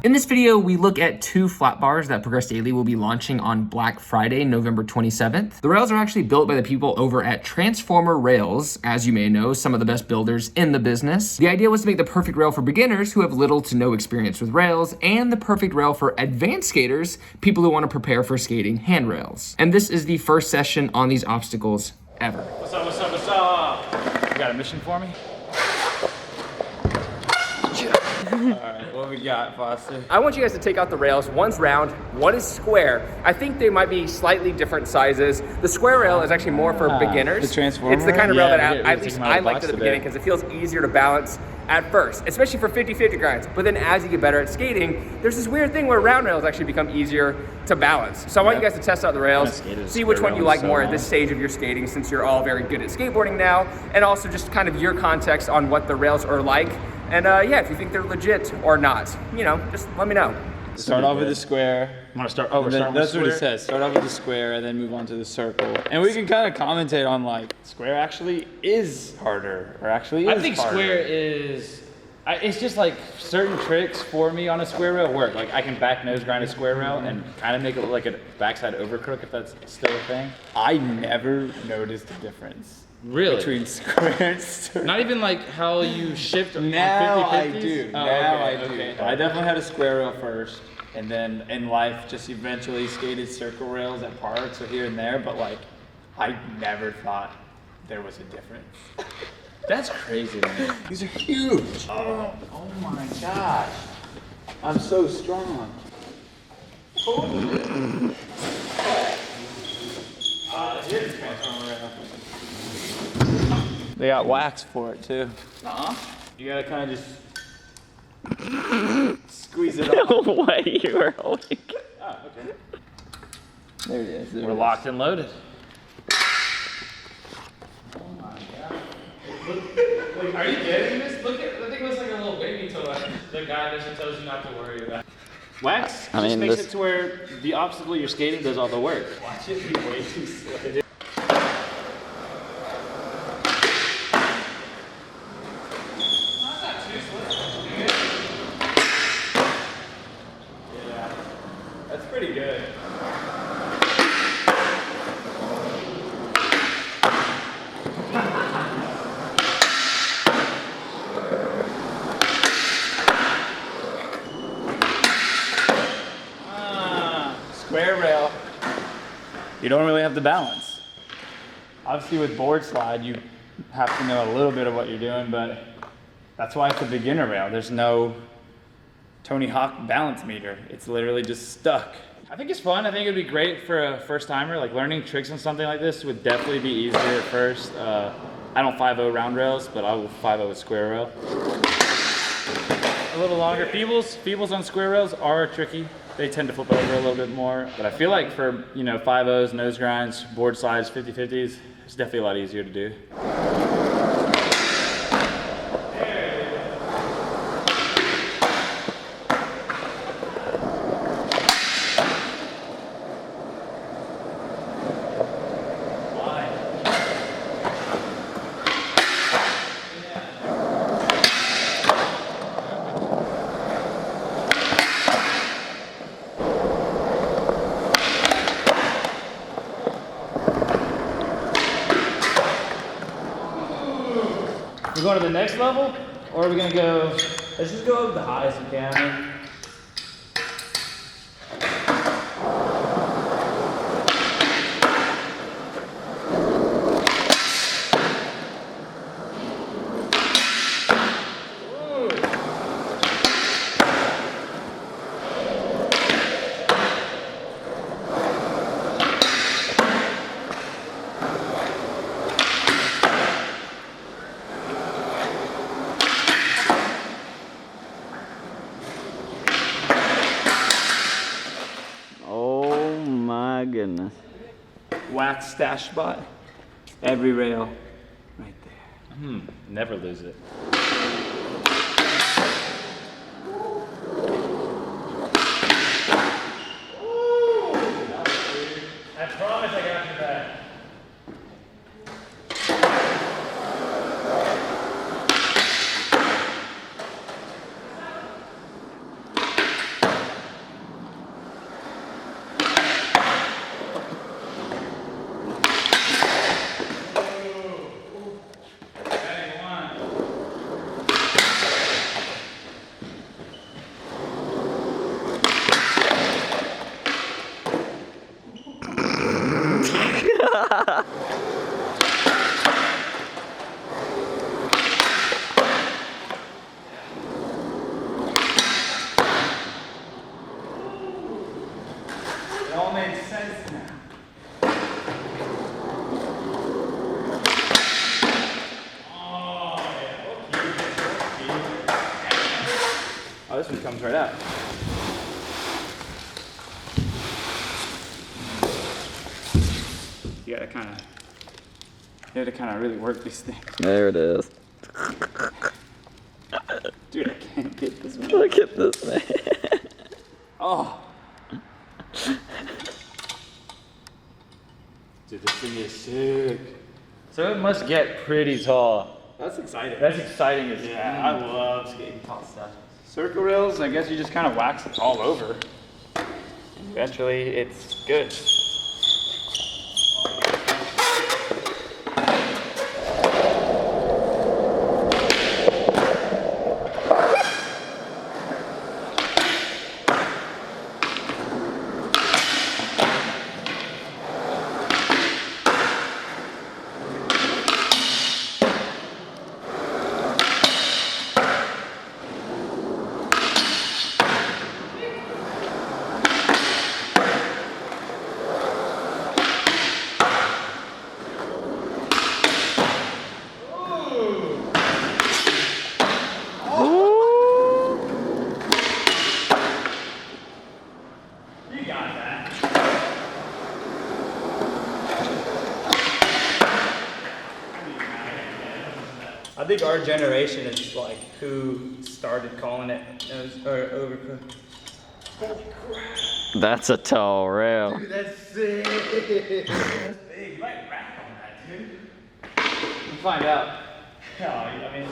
In this video, we look at 2 flat bars that Progress Daily will be launching on Black Friday, November 27th. The rails are actually built by the people over at Transformer Rails, as you may know, some of the best builders in the business. The idea was to make the perfect rail for beginners who have little to no experience with rails, and the perfect rail for advanced skaters, people who want to prepare for skating handrails. And this is the first session on these obstacles ever. What's up, what's up, what's up? You got a mission for me? Alright, what we got, Foster? I want you guys to take out the rails. One's round, one is square. I think they might be slightly different sizes. The square rail is actually more for beginners. The Transformer? It's the kind of rail that Yeah, at least I liked at the beginning because it feels easier to balance at first, especially for 50-50 grinds. But then as you get better at skating, there's this weird thing where round rails actually become easier to balance. So I want you guys to test out the rails, see which one you like more at this stage of your skating, since you're all very good at skateboarding now, and also just kind of your context on what the rails are like. And yeah, if you think they're legit or not, you know, just let me know. Start off with the square. I'm gonna start. Oh, we're starting with That's what it says. Start off with the square and then move on to the circle. And we can kind of commentate on like square actually is harder or actually is I think harder. square is. It's just like certain tricks for me on a square rail work. Like I can back nose grind a square rail and kind of make it look like a backside overcrook if that's still a thing. I never noticed a difference. Really? Between square and circle. Not even like how you shift on Now 50/50s? I do. Oh, Now okay, I do. okay. I definitely had a square rail first, and then in life just eventually skated circle rails at parks or here and there. But like, I never thought there was a difference. That's crazy to me. These are huge. Oh my gosh. I'm so strong. Here's the Transformer rail. They got wax for it too. You gotta kind of just squeeze it off. No way you were holding it. Oh, okay. There it is. We're locked and loaded. Are you kidding me? Look at, I think it looks like a little baby toy. The guy just tells you not to worry about it. Wax I just mean, makes this- it to where the obstacle you're skating does all the work. Watch it be way too slow. That's pretty good. Square rail. You don't really have the balance. Obviously with board slide, you have to know a little bit of what you're doing, but that's why it's a beginner rail. There's no Tony Hawk balance meter. It's literally just stuck. I think it's fun. I think it'd be great for a first timer. Like learning tricks on something like this would definitely be easier at first. I don't 5-0 round rails, but I will 5-0 with square rail. A little longer. Feebles on square rails are tricky. They tend to flip over a little bit more. But I feel like for, you know, 5-0s, nose grinds, board slides, 50/50s, it's definitely a lot easier to do. We're going to the next level, or are we gonna go? Let's just go up the highest we can. Oh my goodness. Wax stash spot. Every rail right there. Never lose it. I promise I got your back. It all makes sense now. Oh, this one comes right out. You gotta kind of really work these things. There it is. Dude, I can't get this one. Look at this man. Oh. Dude, this thing is sick. So it must get pretty tall. That's exciting. That's exciting as Yeah, I love skating tall stuff. Circle rails, I guess you just kind of wax it all over. Eventually, it's good. I think our generation is like who started calling it overcooked. Holy crap. That's a tall rail. Dude, that's sick. That's big. You might rap on that, dude. We'll find out. No, I mean.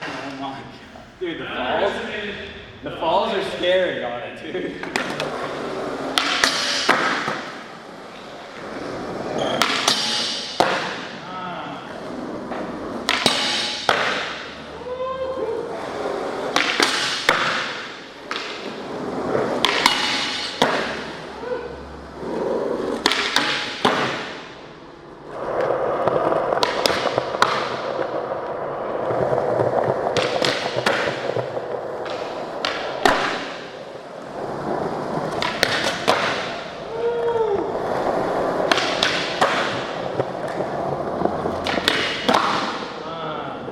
Oh my god. Dude, the falls are scary on it, dude.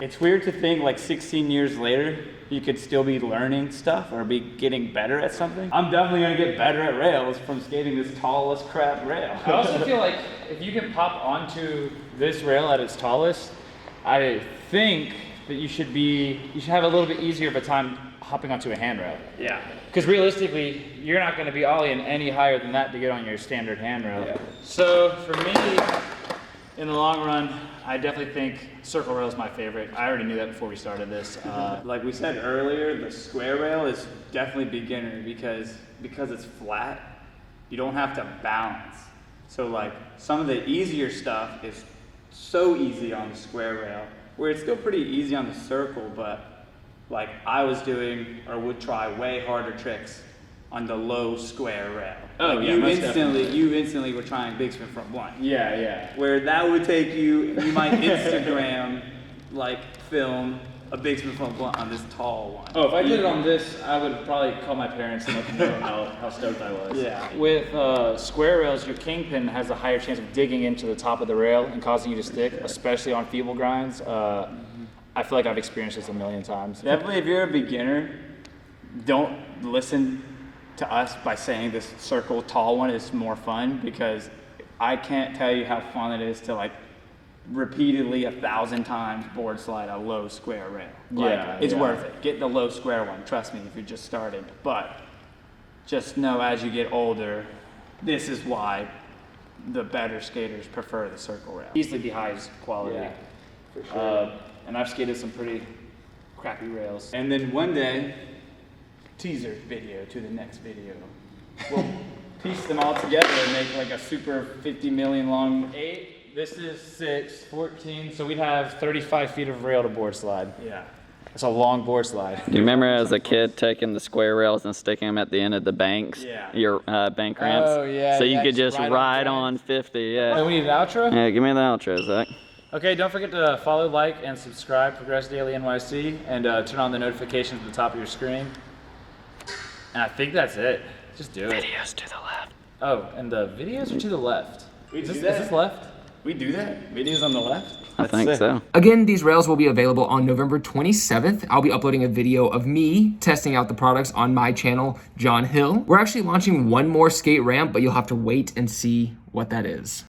It's weird to think like 16 years later, you could still be learning stuff or be getting better at something. I'm definitely gonna get better at rails from skating this tallest crap rail. I also feel like if you can pop onto this rail at its tallest, I think that you should have a little bit easier of a time hopping onto a handrail. Yeah. Because realistically, you're not going to be ollieing any higher than that to get on your standard handrail. Yeah. So for me, in the long run, I definitely think circle rail is my favorite. I already knew that before we started this. Like we said earlier, the square rail is definitely beginner because it's flat, you don't have to balance. So like some of the easier stuff is so easy on the square rail, where it's still pretty easy on the circle, but like I was doing or would try way harder tricks on the low square rail. Oh, like yeah, most definitely. you instantly were trying big spin front one. Yeah, yeah. Where that would take you might Instagram like film a big spin front blunt on this tall one. Oh, if I did it on this, I would probably call my parents and let them know how stoked I was. Yeah. With square rails, your kingpin has a higher chance of digging into the top of the rail and causing you to stick, especially on feeble grinds. I feel like I've experienced this a million times. Definitely, if you're a beginner, don't listen to us by saying this circle tall one is more fun, because I can't tell you how fun it is to like repeatedly 1,000 times board slide a low square rail. Like, Yeah, it's yeah. worth it. Get the low square one, trust me, if you're just starting. But just know as you get older, this is why the better skaters prefer the circle rail. Easily the highest quality. Yeah, for sure. And I've skated some pretty crappy rails. And then one day, teaser video to the next video. We'll piece them all together and make like a super 50 million long 8. This is 6, 14, so we'd have 35 feet of rail to board slide. Yeah. That's a long board slide. Do you remember as a kid taking the square rails and sticking them at the end of the banks? Yeah. Your bank ramps? Oh, yeah, So you yeah, could just just ride ride on 50, And yeah. we need an outro? Yeah, give me the outro, Zach. Okay, don't forget to follow, like, and subscribe Progress Daily NYC, and turn on the notifications at the top of your screen. And I think that's it. Just do it. Videos to the left. Oh, and the videos are to the left. We Is do this, that? is this left? We do that? Videos on the left? I think sick. so. Again, these rails will be available on November 27th. I'll be uploading a video of me testing out the products on my channel, John Hill. We're actually launching one more skate ramp, but you'll have to wait and see what that is.